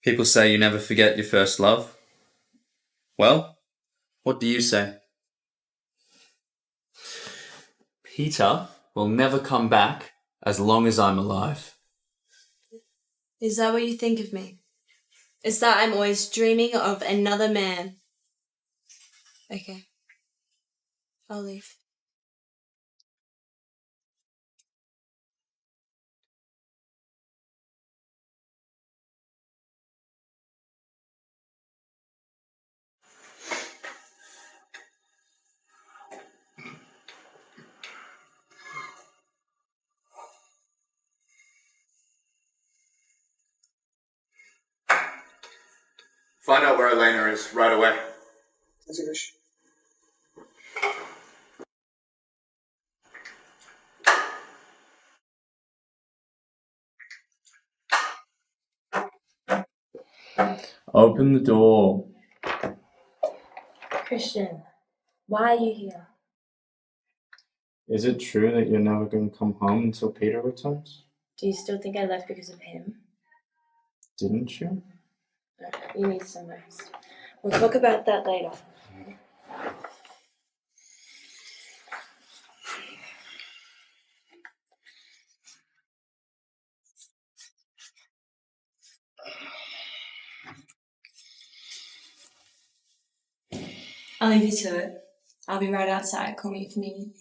People say you never forget your first love. Well, what do you say? Peter will never come back as long as I'm alive. Is that what you think of me? Is that I'm always dreaming of another man? Okay. I'll leave. Find out where Elena is right away. That's a wish. Open the door. Christian, why are you here? Is it true that you're never going to come home until Peter returns? Do you still think I left because of him? Didn't you? No, you need some rest. We'll talk about that later. I'll leave you to it. I'll be right outside. Call me if you need anything.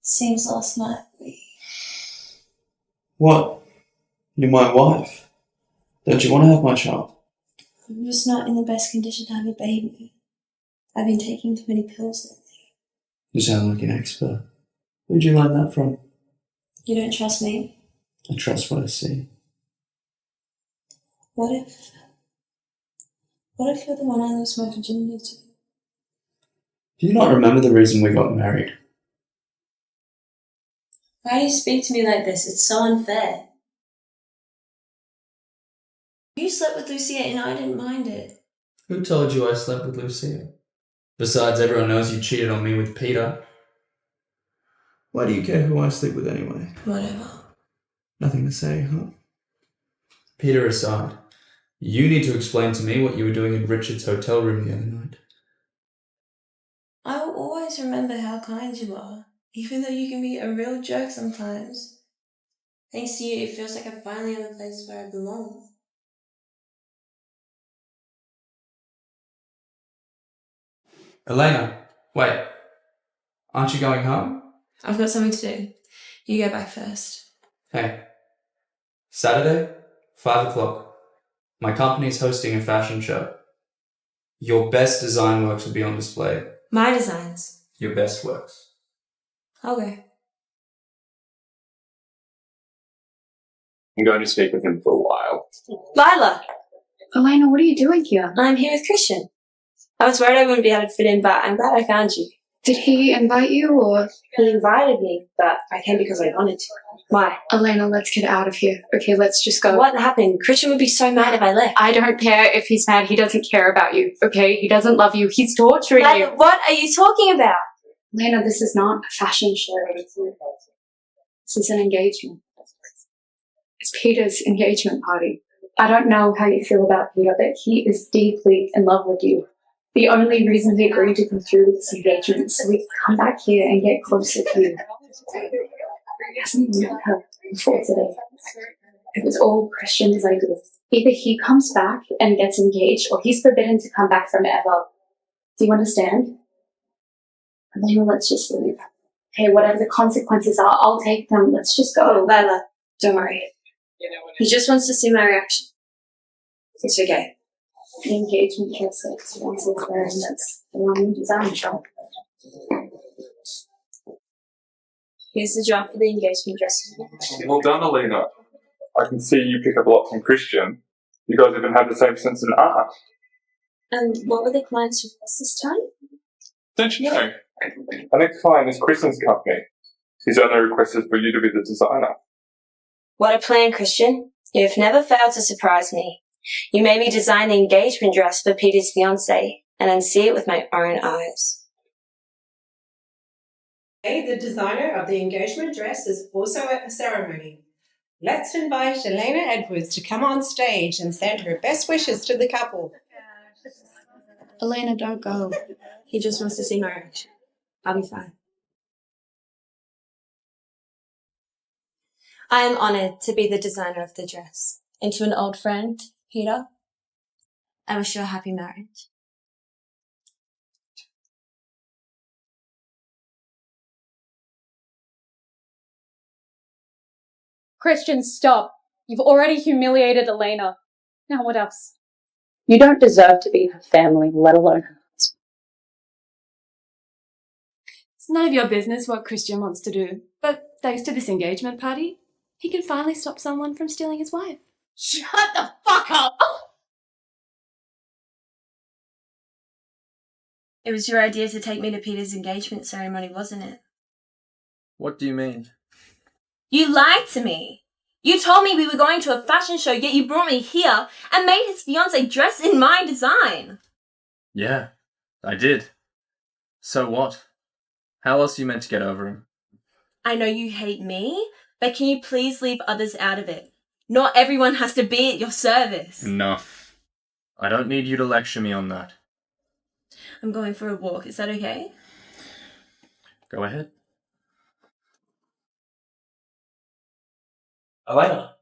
Seems last night What? You're my wife. Don't you want to have my child? I'm just not in the best condition to have a baby. I've been taking too many pills lately. You sound like an expert. Where'd you learn that from? You don't trust me? I trust what I see. What if you're the one I lost my virginity to? Do you not remember the reason we got married? Why do you speak to me like this? It's so unfair. You slept with Lucia and I didn't mind it. Who told you I slept with Lucia? Besides, everyone knows you cheated on me with Peter. Why do you care who I sleep with anyway? Whatever. Nothing to say, huh? Peter aside, you need to explain to me what you were doing in Richard's hotel room the other night. I will always remember how kind you are, even though you can be a real jerk sometimes. Thanks to you, it feels like I'm finally in a place where I belong. Elena, wait. Aren't you going home? I've got something to do. You go back first. Hey. Saturday, 5 o'clock. My company's hosting a fashion show. Your best design works will be on display. My designs. Your best works. I'll go. I'm going to speak with him for a while. Lila! Elena, what are you doing here? I'm here with Christian. I was worried I wouldn't be able to fit in, but I'm glad I found you. Did he invite you or? He invited me, but I came because I wanted to. Why? Elena, let's get out of here. Okay, let's just go. What happened? Christian would be so mad if I left. I don't care if he's mad. He doesn't care about you, okay? He doesn't love you. He's torturing you. What are you talking about? Elena, this is not a fashion show. This is an engagement. It's Peter's engagement party. I don't know how you feel about Peter, but he is deeply in love with you. The only reason he agreed to come through with this engagement is so we can come back here and get closer to you. He hasn't even met her before today. It was all Christian's idea. Either he comes back and gets engaged, or he's forbidden to come back from ever. Do you understand? And then let's just leave. Hey, whatever the consequences are, I'll take them. Let's just go. Lila, don't worry. He just wants to see my reaction. It's okay. The engagement process once it's there, and that's the one you design shop. Here's the job for the engagement dress. Well done, Elena. I can see you pick up a lot from Christian. You guys even have the same sense in art. And what were the clients' requests this time? Don't you know? I think Klein is Christian's company. His only request is for you to be the designer. What a plan, Christian. You've never failed to surprise me. You made me design the engagement dress for Peter's fiancée and then see it with my own eyes. The designer of the engagement dress is also at the ceremony. Let's invite Elena Edwards to come on stage and send her best wishes to the couple. Elena, don't go. He just wants to see my reaction. I'll be fine. I am honoured to be the designer of the dress. And to an old friend, Peter, I wish you a happy marriage. Christian, stop. You've already humiliated Elena. Now what else? You don't deserve to be her family, let alone her husband. It's none of your business what Christian wants to do, but thanks to this engagement party, he can finally stop someone from stealing his wife. Shut the fuck up! It was your idea to take me to Peter's engagement ceremony, wasn't it? What do you mean? You lied to me. You told me we were going to a fashion show, yet you brought me here and made his fiancée dress in my design. Yeah, I did. So what? How else are you meant to get over him? I know you hate me, but can you please leave others out of it? Not everyone has to be at your service. Enough. I don't need you to lecture me on that. I'm going for a walk. Is that okay? Go ahead. Elena.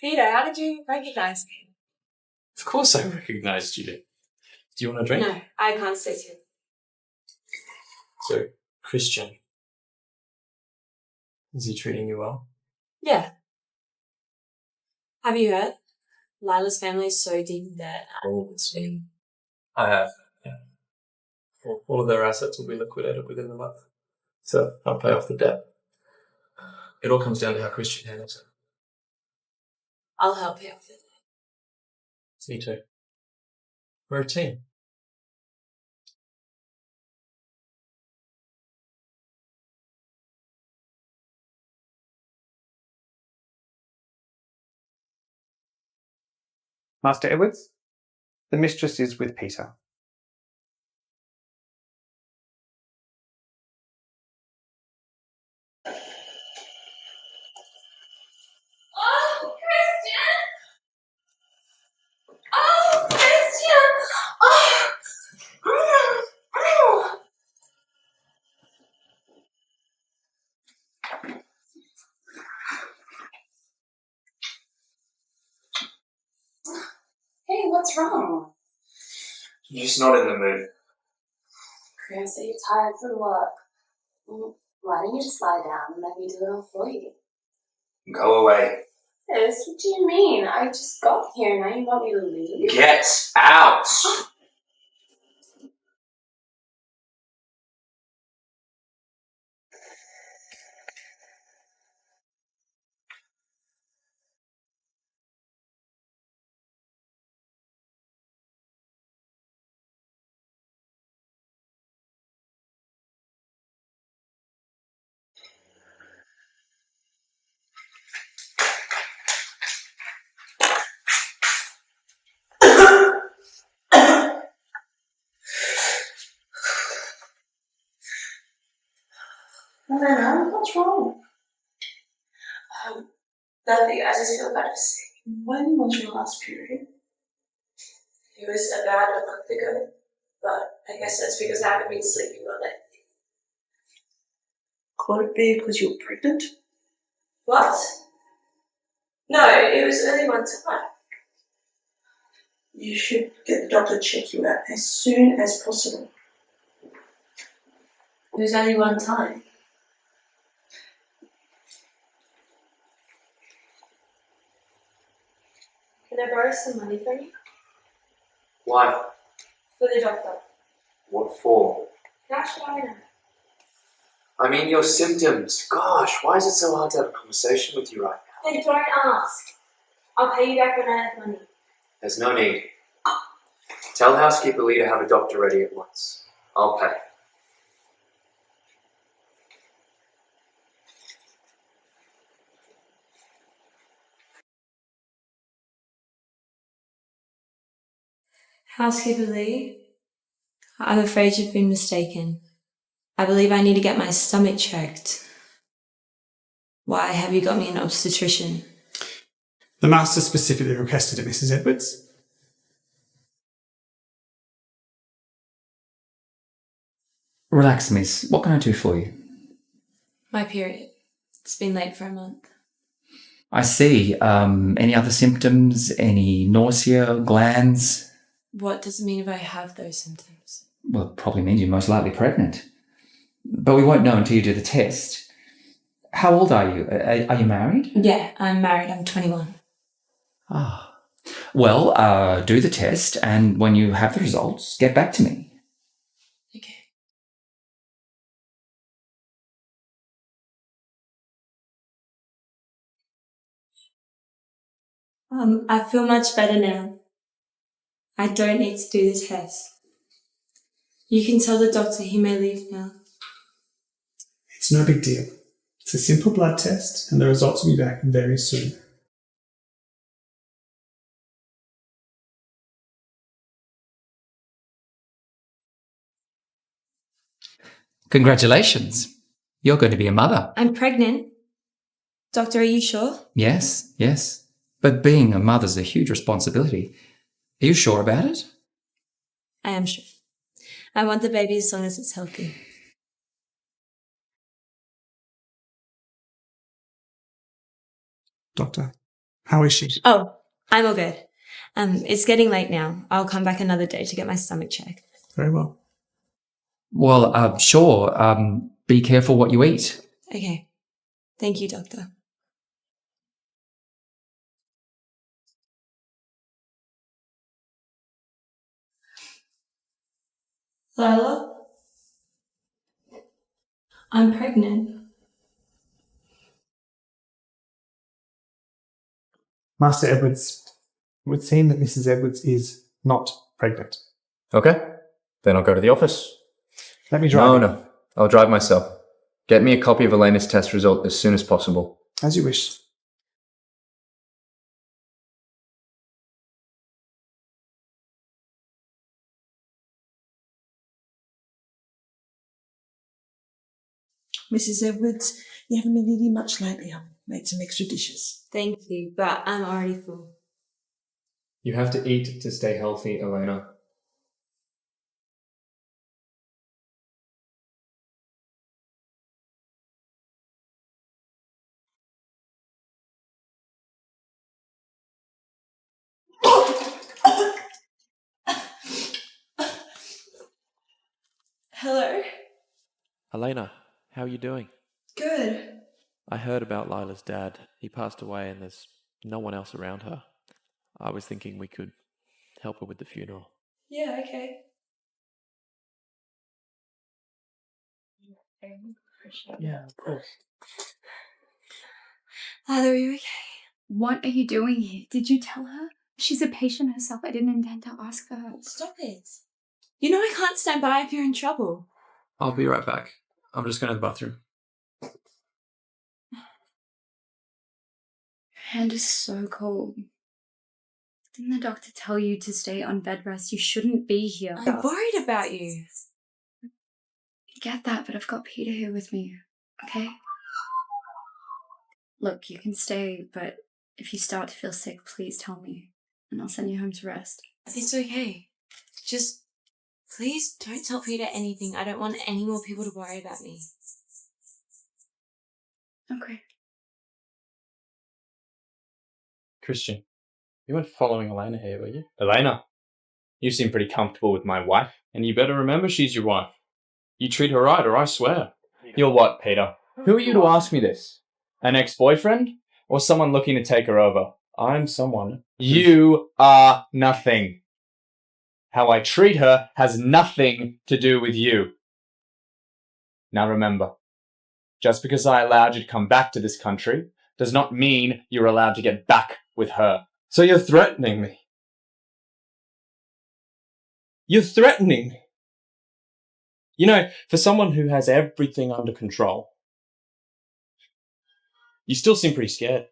Peter, how did you recognise me? Of course I recognised you. Do you want a drink? No, I can't sit here. So, Christian. Is he treating you well? Yeah. Have you heard? Lila's family is so deep in debt. I have, yeah. All of their assets will be liquidated within the month. So, I'll pay off the debt. It all comes down to how Christian handles it. I'll help you with it. Me too. We're a team. Master Edwards, the mistress is with Peter. Oh, Christian! Oh, Christian! Oh! Hey, what's wrong? I'm just not in the mood. Chris, are you tired from work? Why don't you just lie down and let me do it all for you? Go away. Chris, what do you mean? I just got here, now you want me to leave? Get out! Elena, what's wrong? Nothing, I just feel kind of sick. When was your last period? It was about a month ago, but I guess that's because I haven't been sleeping all night. Could it be because you're pregnant? What? No, it was only one time. You should get the doctor to check you out as soon as possible. It was only one time. Can I borrow some money from you? Why? For the doctor. What for? Cash I know. I mean, your symptoms. Gosh, why is it so hard to have a conversation with you right now? Then don't ask. I'll pay you back when I have money. There's no need. Tell housekeeper Lee to have a doctor ready at once. I'll pay. Housekeeper Lee, I'm afraid you've been mistaken. I believe I need to get my stomach checked. Why have you got me an obstetrician? The master specifically requested it, Mrs. Edwards. Relax, miss. What can I do for you? My period. It's been late for a month. I see. Any other symptoms? Any nausea, glands? What does it mean if I have those symptoms? Well, it probably means you're most likely pregnant. But we won't know until you do the test. How old are you? Are you married? Yeah, I'm married. I'm 21. Ah. Well, do the test, and when you have the results, get back to me. Okay. I feel much better now. I don't need to do the test. You can tell the doctor he may leave now. It's no big deal. It's a simple blood test, and the results will be back very soon. Congratulations. You're going to be a mother. I'm pregnant. Doctor, are you sure? Yes, yes. But being a mother's a huge responsibility. Are you sure about it? I am sure. I want the baby as long as it's healthy. Doctor, how is she? Oh, I'm all good. It's getting late now. I'll come back another day to get my stomach checked. Very well. Well, sure. Be careful what you eat. Okay. Thank you, doctor. Lila? I'm pregnant. Master Edwards, it would seem that Mrs. Edwards is not pregnant. Okay, then I'll go to the office. Let me drive. No, I'll drive myself. Get me a copy of Elena's test result as soon as possible. As you wish. Mrs. Edwards, you haven't been eating much lately. I'll make some extra dishes. Thank you, but I'm already full. You have to eat to stay healthy, Elena. Hello? Elena, how are you doing? Good. I heard about Lila's dad. He passed away and there's no one else around her. I was thinking we could help her with the funeral. Yeah, okay. Yeah, of course. Lila, are you okay? What are you doing here? Did you tell her? She's a patient herself. I didn't intend to ask her. Stop it. You know I can't stand by if you're in trouble. I'll be right back. I'm just going to the bathroom. Your hand is so cold. Didn't the doctor tell you to stay on bed rest? You shouldn't be here. I'm worried about you. I get that, but I've got Peter here with me, okay? Look, you can stay, but if you start to feel sick, please tell me, and I'll send you home to rest. It's okay. Just, please don't tell Peter anything. I don't want any more people to worry about me. Okay. Christian, you weren't following Elena here, were you? Elena, you seem pretty comfortable with my wife, and you better remember she's your wife. You treat her right, or I swear. You're what, Peter? Who are you to ask me this? An ex-boyfriend? Or someone looking to take her over? I'm someone. You are nothing. How I treat her has nothing to do with you. Now remember, just because I allowed you to come back to this country does not mean you're allowed to get back with her. So you're threatening me. You're threatening me. You know, for someone who has everything under control, you still seem pretty scared.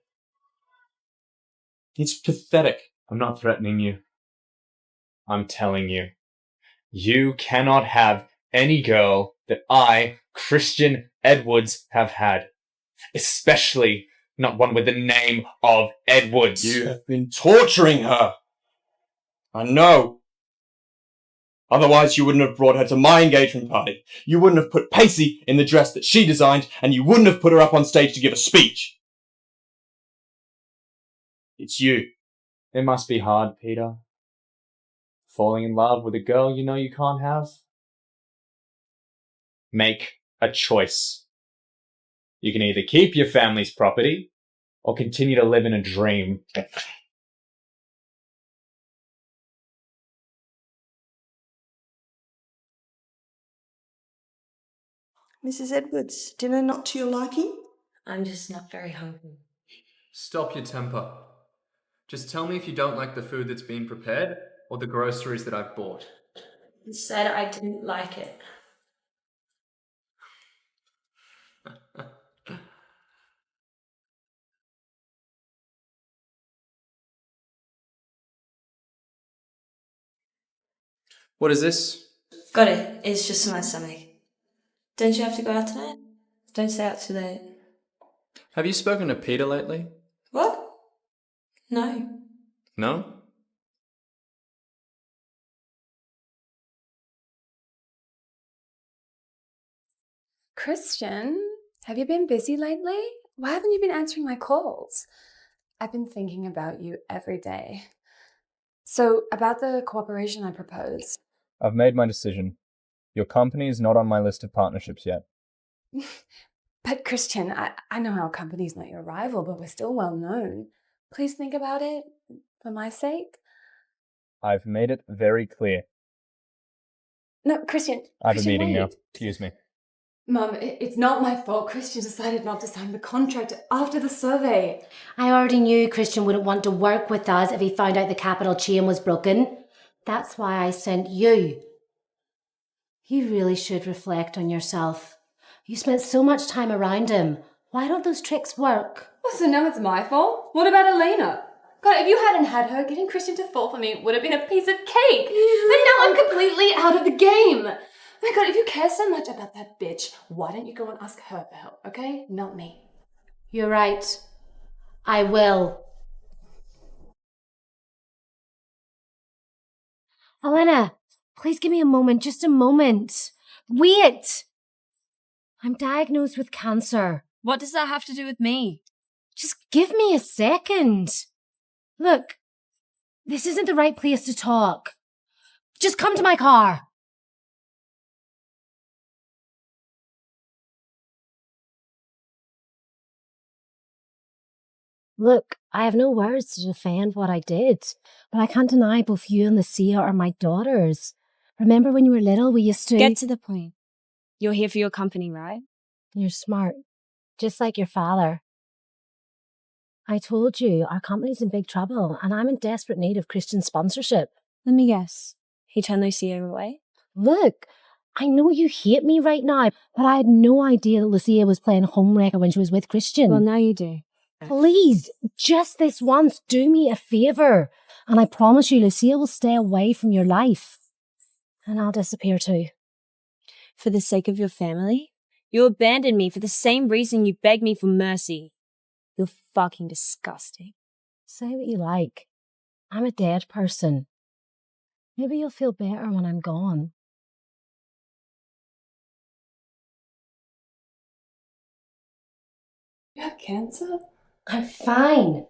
It's pathetic. I'm not threatening you. I'm telling you. You cannot have any girl that I, Christian Edwards, have had. Especially not one with the name of Edwards. You have been torturing her. I know. Otherwise, you wouldn't have brought her to my engagement party. You wouldn't have put Pacey in the dress that she designed, and you wouldn't have put her up on stage to give a speech. It's you. It must be hard, Peter. Falling in love with a girl you know you can't have? Make a choice. You can either keep your family's property or continue to live in a dream. Mrs. Edwards, dinner not to your liking? I'm just not very hungry. Stop your temper. Just tell me if you don't like the food that's been prepared or the groceries that I've bought. You said I didn't like it. What is this? Got it. It's just my stomach. Don't you have to go out tonight? Don't stay out too late. Have you spoken to Peter lately? What? No. No? Christian, have you been busy lately? Why haven't you been answering my calls? I've been thinking about you every day. So, about the cooperation I proposed. I've made my decision. Your company is not on my list of partnerships yet. But Christian, I know our company's not your rival, but we're still well known. Please think about it, for my sake. I've made it very clear. No, Christian. I have a meeting wait. now. Excuse me. Mum, it's not my fault Christian decided not to sign the contract after the survey. I already knew Christian wouldn't want to work with us if he found out the capital chain was broken. That's why I sent you. You really should reflect on yourself. You spent so much time around him. Why don't those tricks work? Oh, so now it's my fault? What about Elena? God, if you hadn't had her, getting Christian to fall for me would have been a piece of cake. But now I'm completely out of the game. Oh my God, if you care so much about that bitch, why don't you go and ask her for help, okay? Not me. You're right. I will. Elena, please give me a moment, just a moment. Wait! I'm diagnosed with cancer. What does that have to do with me? Just give me a second. Look, this isn't the right place to talk. Just come to my car. Look, I have no words to defend what I did, but I can't deny both you and Lucia are my daughters. Remember when you were little, we used to... Get to the point. You're here for your company, right? You're smart, just like your father. I told you, our company's in big trouble, and I'm in desperate need of Christian sponsorship. Let me guess. He turned Lucia away? Look, I know you hate me right now, but I had no idea that Lucia was playing homewrecker when she was with Christian. Well, now you do. Please, just this once, do me a favour. And I promise you, Lucia will stay away from your life. And I'll disappear too. For the sake of your family? You abandoned me for the same reason you begged me for mercy. You're fucking disgusting. Say what you like. I'm a dead person. Maybe you'll feel better when I'm gone. You have cancer? I'm fine.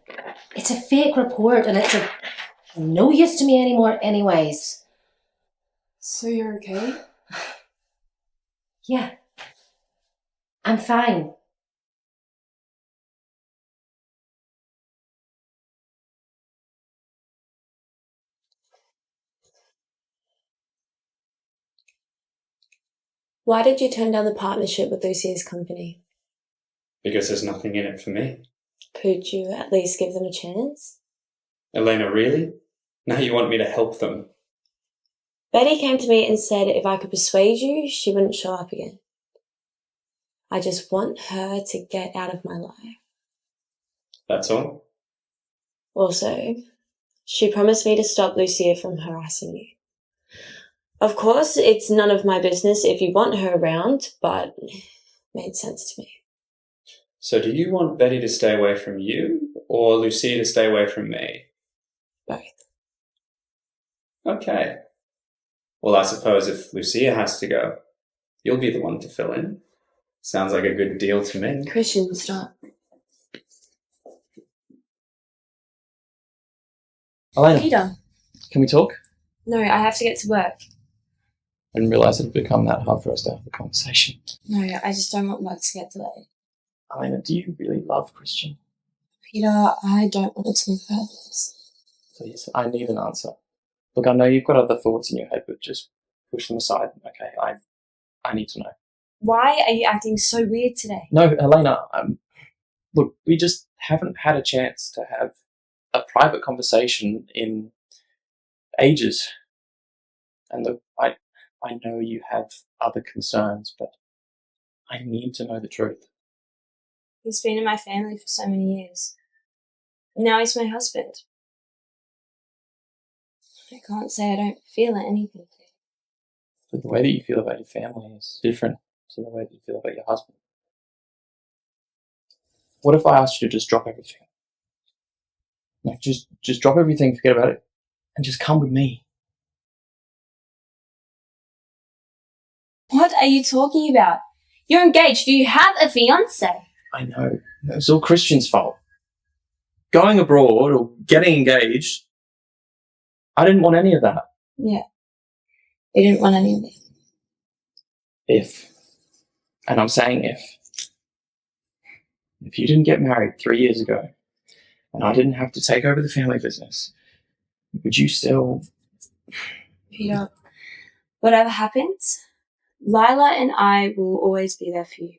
It's a fake report and it's no use to me anymore anyways. So you're okay? Yeah. I'm fine. Why did you turn down the partnership with Lucia's company? Because there's nothing in it for me. Could you at least give them a chance? Elena, really? Now you want me to help them? Betty came to me and said if I could persuade you, she wouldn't show up again. I just want her to get out of my life. That's all? Also, She promised me to stop Lucia from harassing you. Of course, it's none of my business if you want her around, but it made sense to me. So do you want Betty to stay away from you, or Lucia to stay away from me? Both. Okay. Well, I suppose if Lucia has to go, you'll be the one to fill in. Sounds like a good deal to me. Christian, stop. Elena, Peter. can we talk? No, I have to get to work. I didn't realise it had become that hard for us to have a conversation. No, I just don't want work to get delayed. Elena, do you really love Christian? Peter, I don't want it to move further. Please, I need an answer. Look, I know you've got other thoughts in your head, but just push them aside, okay? I need to know. Why are you acting so weird today? No, Elena, look, we just haven't had a chance to have a private conversation in ages. And look, I know you have other concerns, but I need to know the truth. He's been in my family for so many years. Now he's my husband. I can't say I don't feel anything. But the way that you feel about your family is different to the way that you feel about your husband. What if I asked you to just drop everything? Like, just drop everything, forget about it, and just come with me. What are you talking about? You're engaged. Do you have a fiancé? I know. It's all Christian's fault. Going abroad or getting engaged, I didn't want any of that. Yeah. You didn't want any of it. If, and I'm saying if you didn't get married 3 years ago and I didn't have to take over the family business, would you still... Peter, whatever happens, Lila and I will always be there for you.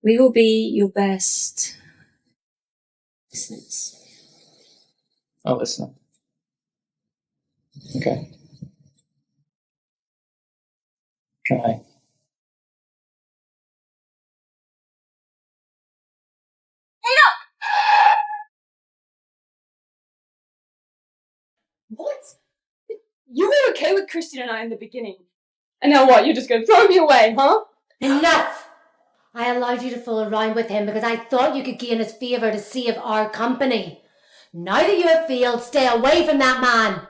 We will be your best listeners. I'll listen. Okay. Can I? What? You were okay with Christian and I in the beginning. And now what? You're just going to throw me away, huh? Enough! I allowed you to fool around with him because I thought you could gain his favour to save our company. Now that you have failed, stay away from that man.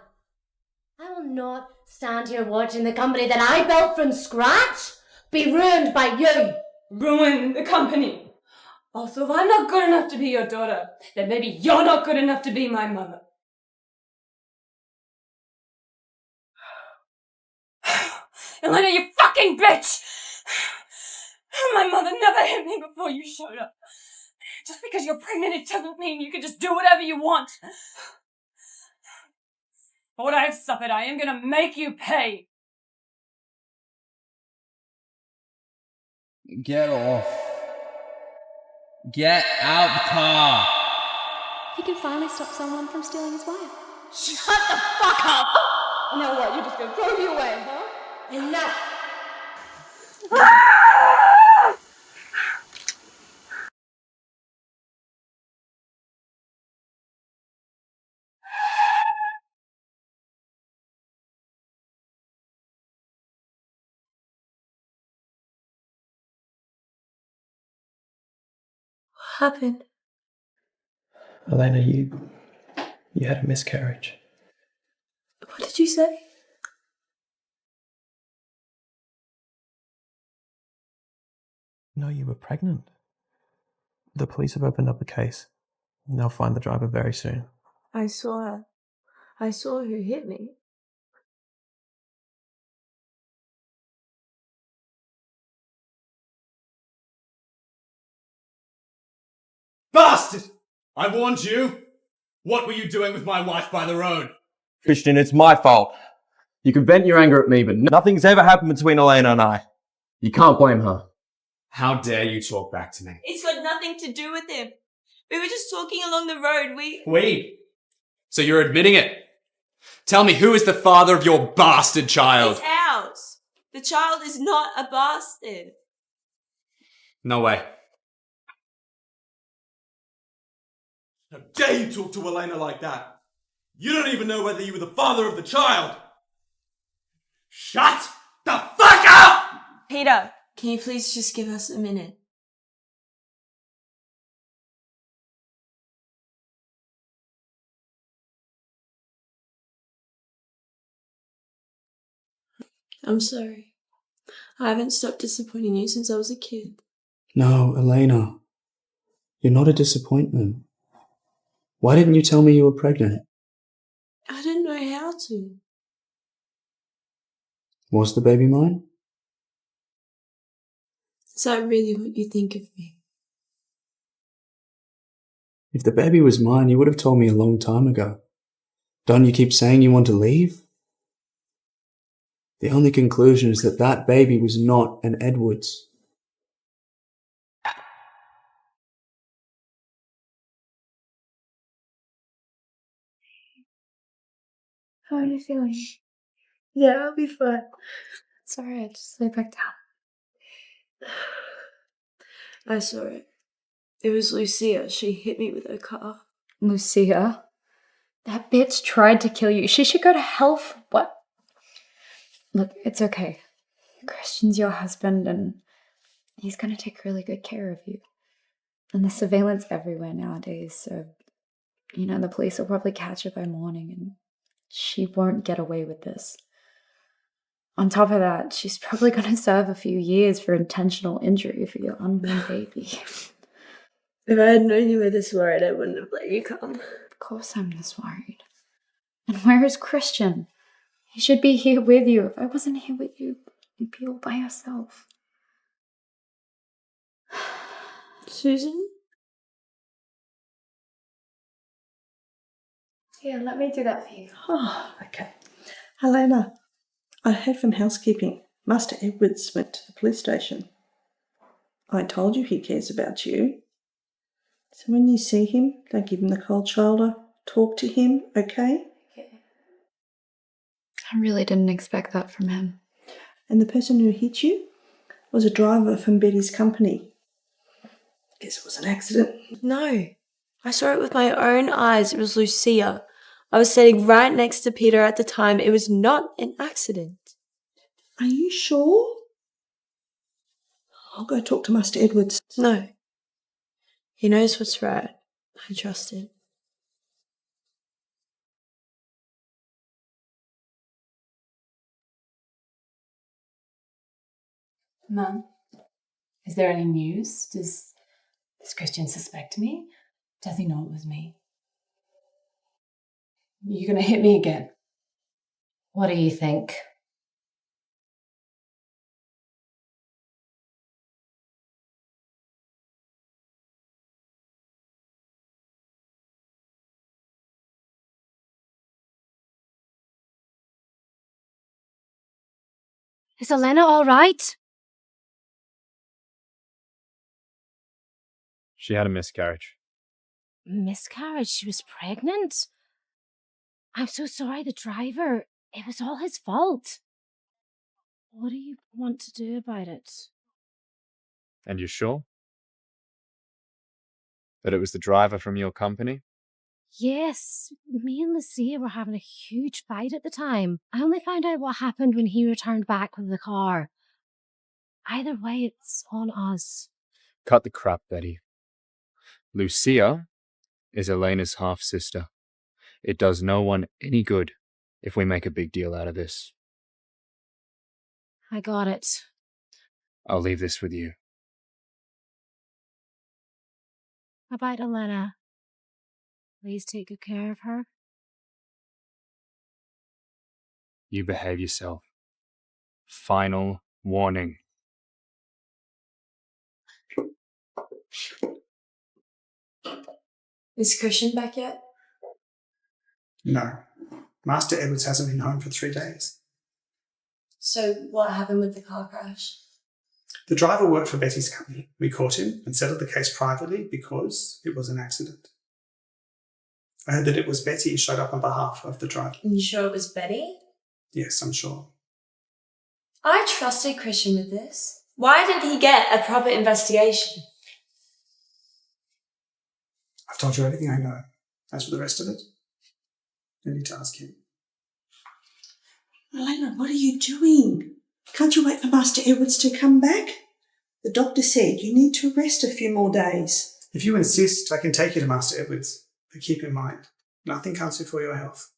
I will not stand here watching the company that I built from scratch be ruined by you. Ruin the company. Also, if I'm not good enough to be your daughter, then maybe you're not good enough to be my mother. Elena, you fucking bitch! My mother never hit me before you showed up. Just because you're pregnant, it doesn't mean you can just do whatever you want. For what I have suffered, I am gonna make you pay. Get off. Get out the car. He can finally stop someone from stealing his wife. Shut the fuck up! Now what, you're just gonna throw me away, huh? Enough! What happened? Elena, you had a miscarriage. What did you say? No, you were pregnant. The police have opened up a case. They'll find the driver very soon. I saw her. I saw who hit me. Bastard! I warned you! What were you doing with my wife by the road? Christian, it's my fault. You can vent your anger at me, but nothing's ever happened between Elena and I. You can't blame her. How dare you talk back to me? It's got nothing to do with him. We were just talking along the road. Wait. So you're admitting it? Tell me, who is the father of your bastard child? It's ours. The child is not a bastard. No way. How dare you talk to Elena like that? You don't even know whether you were the father of the child! Shut the fuck up! Peter, can you please just give us a minute? I'm sorry. I haven't stopped disappointing you since I was a kid. No, Elena. You're not a disappointment. Why didn't you tell me you were pregnant? I didn't know how to. Was the baby mine? Is that really what you think of me? If the baby was mine, you would have told me a long time ago. Don't you keep saying you want to leave? The only conclusion is that that baby was not an Edwards. How are you feeling? Yeah, I'll be fine. It's alright, just lay back down. I saw it. It was Lucia. She hit me with her car. Lucia? That bitch tried to kill you. She should go to hell for what? Look, it's okay. Christian's your husband and he's gonna take really good care of you. And there's surveillance everywhere nowadays, so, the police will probably catch her by morning and she won't get away with this. On top of that, she's probably gonna serve a few years for intentional injury for your unborn baby. If I had known you were this worried, I wouldn't have let you come. Of course I'm this worried. And where is Christian? He should be here with you. If I wasn't here with you, you'd be all by yourself. Susan? Here, let me do that for you. Oh, okay. Elena, I heard from housekeeping. Master Edwards went to the police station. I told you he cares about you. So when you see him, don't give him the cold shoulder. Talk to him, okay? I really didn't expect that from him. And the person who hit you was a driver from Betty's company. Guess it was an accident. No. I saw it with my own eyes. It was Lucia. I was sitting right next to Peter at the time. It was not an accident. Are you sure? I'll go talk to Master Edwards. No. He knows what's right. I trust him. Mum, is there any news? Does Christian suspect me? Does he know it was me? You're gonna hit me again. What do you think? Is Elena all right? She had a miscarriage. Miscarriage? She was pregnant? I'm so sorry, the driver. It was all his fault. What do you want to do about it? And you're sure? That it was the driver from your company? Yes, me and Lucia were having a huge fight at the time. I only found out what happened when he returned back with the car. Either way, it's on us. Cut the crap, Betty. Lucia is Elena's half-sister. It does no one any good if we make a big deal out of this. I got it. I'll leave this with you. About Elena. Please take good care of her. You behave yourself. Final warning. Is Christian back yet? No. Master Edwards hasn't been home for 3 days. So what happened with the car crash? The driver worked for Betty's company. We caught him and settled the case privately because it was an accident. I heard that it was Betty who showed up on behalf of the driver. You sure it was Betty? Yes, I'm sure. I trusted Christian with this. Why didn't he get a proper investigation? I've told you everything I know. As for the rest of it, I need to ask him. Elena, what are you doing? Can't you wait for Master Edwards to come back? The doctor said you need to rest a few more days. If you insist, I can take you to Master Edwards. But keep in mind, nothing comes before your health.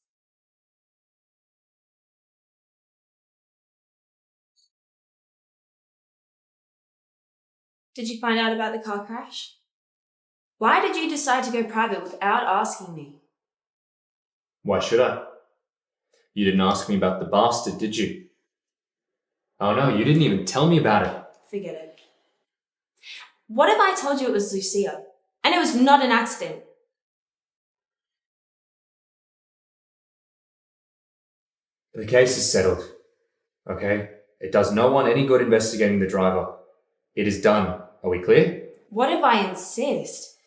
Did you find out about the car crash? Why did you decide to go private without asking me? Why should I? You didn't ask me about the bastard, did you? Oh no, you didn't even tell me about it. Forget it. What if I told you it was Lucia, and it was not an accident? The case is settled, okay? It does no one any good investigating the driver. It is done. Are we clear? What if I insist?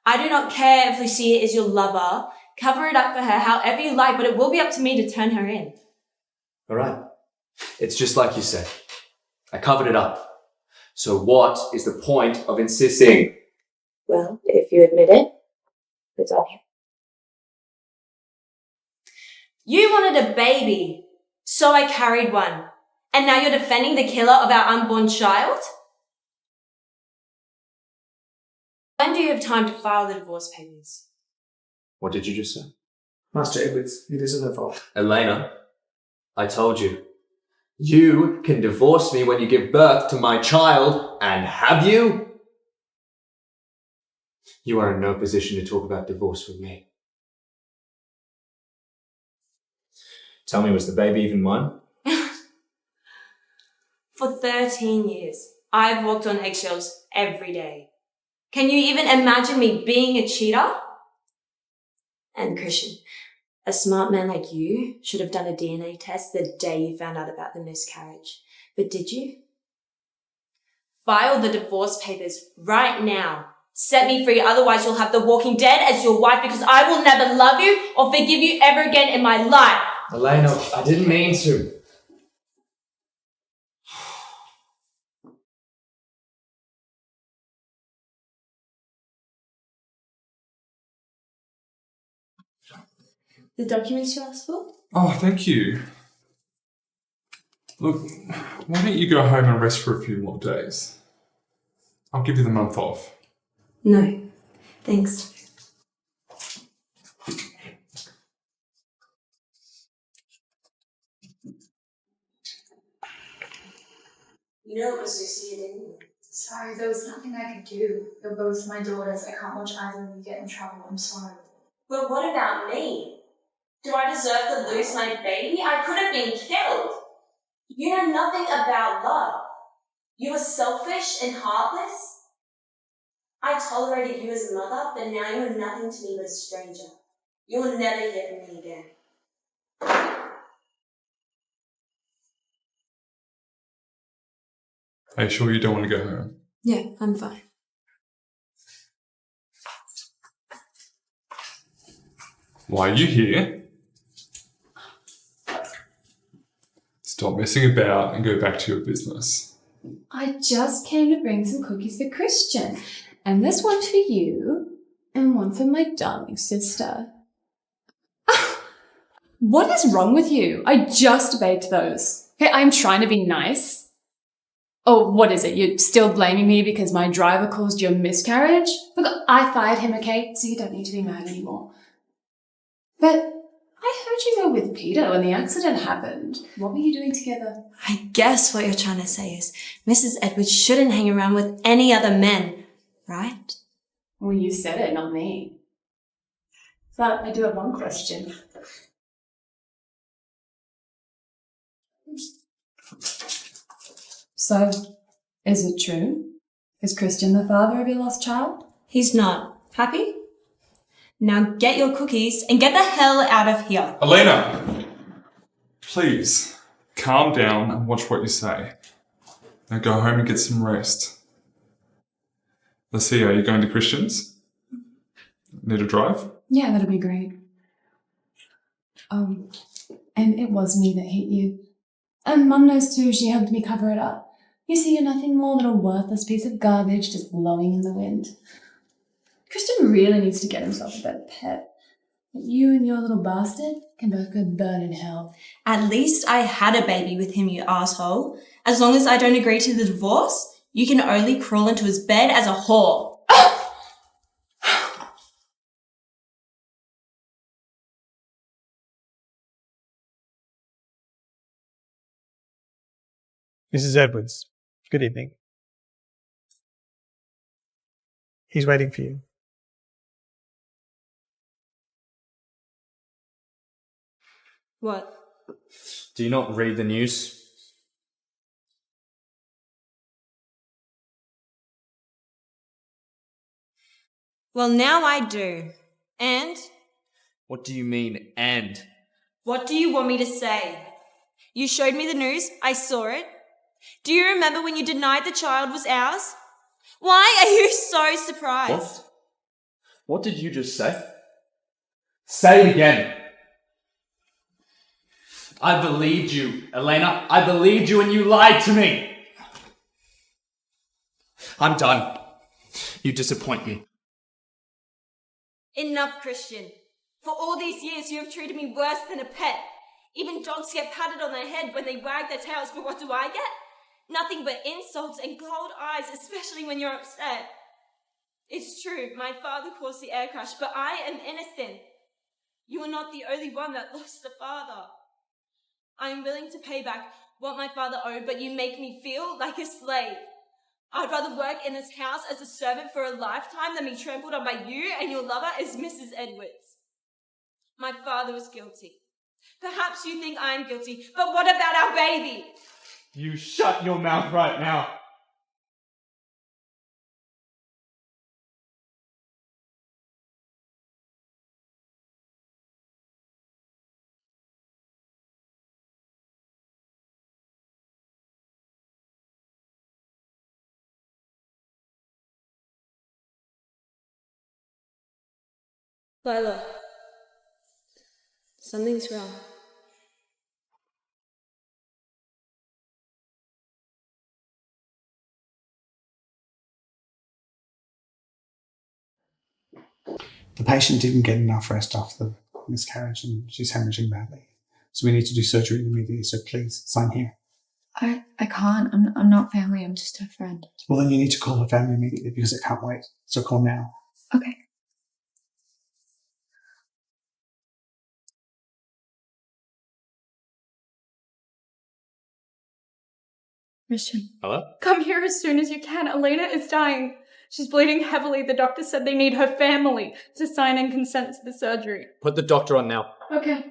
I do not care if Lucia is your lover. Cover it up for her however you like, but it will be up to me to turn her in. All right. It's just like you said. I covered it up. So what is the point of insisting? Well, if you admit it, it's on you. You wanted a baby, so I carried one. And now you're defending the killer of our unborn child? When do you have time to file the divorce papers? What did you just say? Master Edwards, it isn't her fault. Elena, I told you. You can divorce me when you give birth to my child, and have you? You are in no position to talk about divorce with me. Tell me, was the baby even mine? For 13 years, I've walked on eggshells every day. Can you even imagine me being a cheater? And Christian, a smart man like you should have done a DNA test the day you found out about the miscarriage. But did you? File the divorce papers right now. Set me free, otherwise you'll have the Walking Dead as your wife, because I will never love you or forgive you ever again in my life. Elena, I didn't mean to. The documents you asked for? Oh, thank you. Look, why don't you go home and rest for a few more days? I'll give you the month off. No, thanks. You know it was Lucia, didn't you? Sorry, there was nothing I could do. They're both my daughters. I can't watch either of you get in trouble. I'm sorry. But what about me? Do I deserve to lose my baby? I could have been killed. You know nothing about love. You were selfish and heartless. I tolerated you as a mother, but now you are nothing to me but a stranger. You will never hear from me again. Are you sure you don't want to go home? Yeah, I'm fine. Why are you here? Stop messing about and go back to your business. I just came to bring some cookies for Christian. And this one for you, and one for my darling sister. What is wrong with you? I just baked those. Okay, I'm trying to be nice. Oh, what is it? You're still blaming me because my driver caused your miscarriage? Look, I fired him, okay? So you don't need to be mad anymore. But I heard you were with Peter when the accident happened. What were you doing together? I guess what you're trying to say is Mrs. Edwards shouldn't hang around with any other men, right? Well, you said it, not me. But I do have one question. So, is it true? Is Christian the father of your lost child? He's not. Happy? Now get your cookies and get the hell out of here. Elena! Please, calm down and watch what you say. Now go home and get some rest. Let's see, are you going to Christian's? Need a drive? Yeah, that'd be great. And it was me that hit you. And Mum knows too, she helped me cover it up. You see, you're nothing more than a worthless piece of garbage just blowing in the wind. Christian really needs to get himself a better pet. You and your little bastard can both go burn in hell. At least I had a baby with him, you asshole. As long as I don't agree to the divorce, you can only crawl into his bed as a whore. Mrs. Edwards, good evening. He's waiting for you. What? Do you not read the news? Well, now I do. And? What do you mean, and? What do you want me to say? You showed me the news. I saw it. Do you remember when you denied the child was ours? Why are you so surprised? What did you just say? Say it again. I believed you, Elena. I believed you and you lied to me. I'm done. You disappoint me. Enough, Christian. For all these years, you have treated me worse than a pet. Even dogs get patted on their head when they wag their tails, but what do I get? Nothing but insults and cold eyes, especially when you're upset. It's true, my father caused the air crash, but I am innocent. You are not the only one that lost a father. I am willing to pay back what my father owed, but you make me feel like a slave. I'd rather work in this house as a servant for a lifetime than be trampled on by you and your lover as Mrs. Edwards. My father was guilty. Perhaps you think I am guilty, but what about our baby? You shut your mouth right now. Lila, something's wrong. The patient didn't get enough rest after the miscarriage and she's hemorrhaging badly. So we need to do surgery immediately, so please sign here. I can't. I'm not family. I'm just a friend. Well, then you need to call her family immediately because it can't wait. So call now. Okay. Christian. Hello? Come here as soon as you can. Elena is dying. She's bleeding heavily. The doctor said they need her family to sign and consent to the surgery. Put the doctor on now. Okay.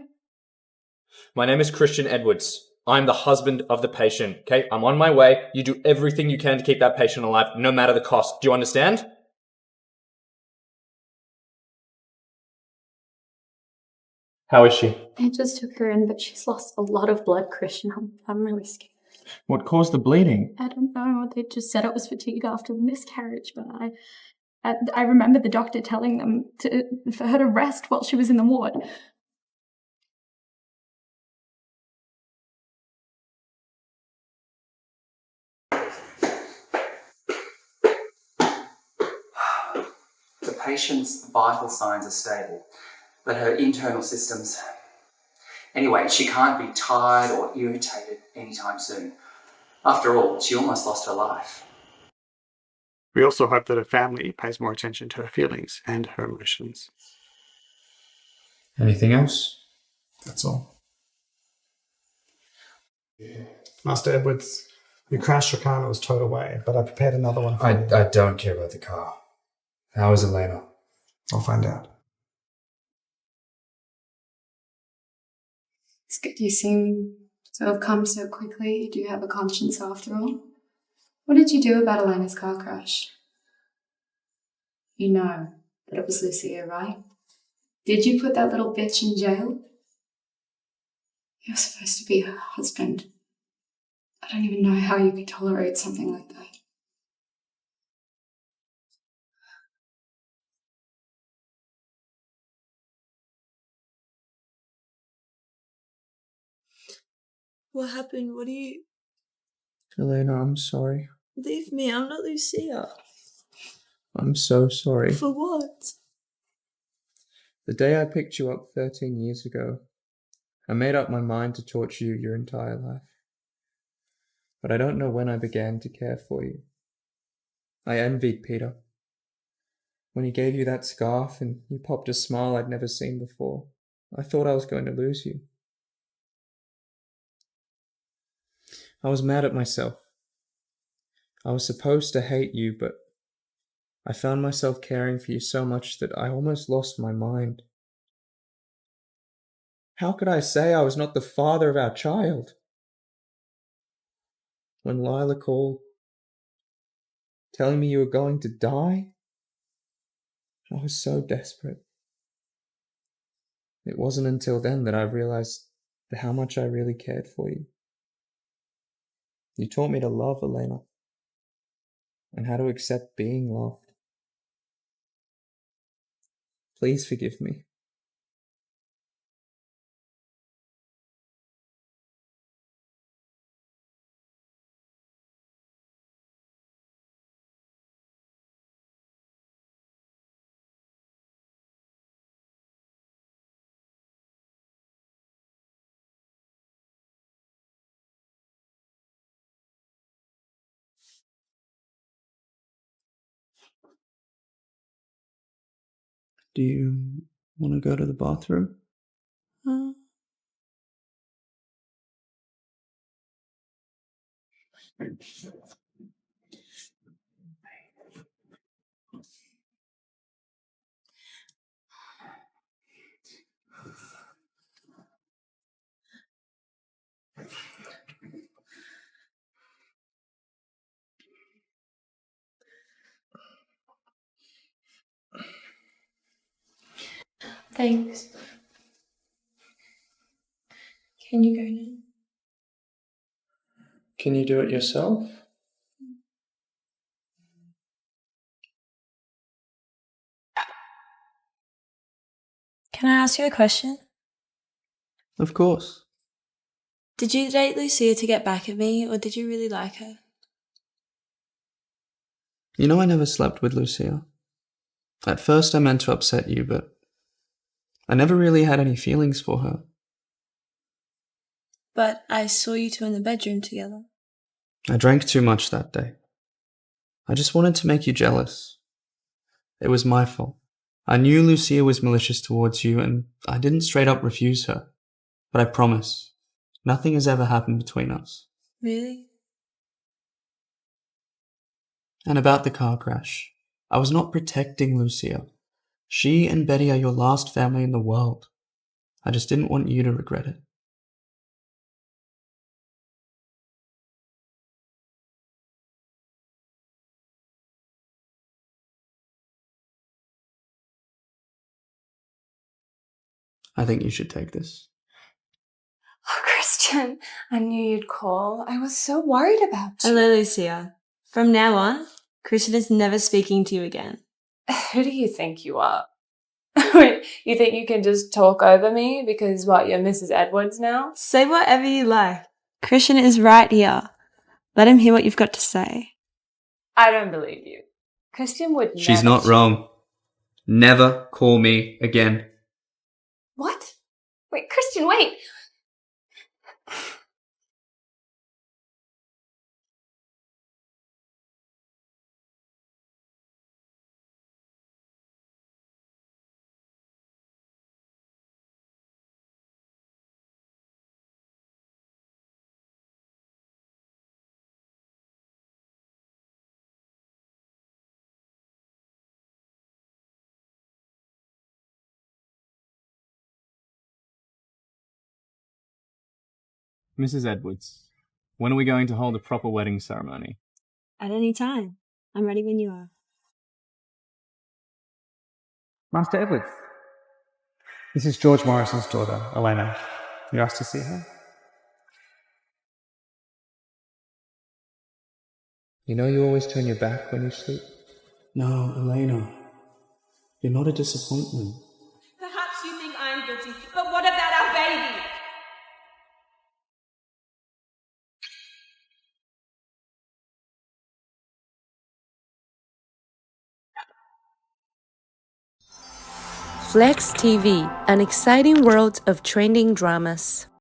My name is Christian Edwards. I'm the husband of the patient, okay? I'm on my way. You do everything you can to keep that patient alive, no matter the cost. Do you understand? How is she? I just took her in, but she's lost a lot of blood, Christian. I'm really scared. What caused the bleeding? I don't know. They just said it was fatigue after the miscarriage, but I remember the doctor telling them for her to rest while she was in the ward. The patient's vital signs are stable, but her internal systems... Anyway, she can't be tired or irritated anytime soon. After all, she almost lost her life. We also hope that her family pays more attention to her feelings and her emotions. Anything else? That's all. Master Edwards, you crashed your car and it was towed away, but I prepared another one for you. I don't care about the car. How is Elena? I'll find out. It's good you seem to have come so quickly. You do have a conscience after all. What did you do about Elena's car crash? You know that it was Lucia, right? Did you put that little bitch in jail? You're supposed to be her husband. I don't even know how you could tolerate something like that. What happened? What do you... Elena, I'm sorry. Leave me, I'm not Lucia. I'm so sorry. For what? The day I picked you up 13 years ago, I made up my mind to torture you your entire life. But I don't know when I began to care for you. I envied Peter. When he gave you that scarf and you popped a smile I'd never seen before, I thought I was going to lose you. I was mad at myself. I was supposed to hate you, but I found myself caring for you so much that I almost lost my mind. How could I say I was not the father of our child? When Lila called, telling me you were going to die, I was so desperate. It wasn't until then that I realized how much I really cared for you. You taught me to love, Elena, and how to accept being loved. Please forgive me. Do you want to go to the bathroom? Thanks. Can you go now? Can you do it yourself? Can I ask you a question? Of course. Did you date Lucia to get back at me, or did you really like her? You know I never slept with Lucia. At first I meant to upset you, but I never really had any feelings for her. But I saw you two in the bedroom together. I drank too much that day. I just wanted to make you jealous. It was my fault. I knew Lucia was malicious towards you, and I didn't straight up refuse her. But I promise, nothing has ever happened between us. Really? And about the car crash, I was not protecting Lucia. She and Betty are your last family in the world. I just didn't want you to regret it. I think you should take this. Oh, Christian, I knew you'd call. I was so worried about you. Hello, Lucia. From now on, Christian is never speaking to you again. Who do you think you are? Wait, you think you can just talk over me because, what, you're Mrs. Edwards now? Say whatever you like. Christian is right here. Let him hear what you've got to say. I don't believe you. Christian would never... She's not wrong. Never call me again. What? Wait, Christian, wait! Mrs. Edwards, when are we going to hold a proper wedding ceremony? At any time. I'm ready when you are. Master Edwards, this is George Morrison's daughter, Elena. You asked to see her? You know you always turn your back when you sleep? No, Elena. You're not a disappointment. Perhaps you think I'm guilty, but what about our baby? Flex TV, an exciting world of trending dramas.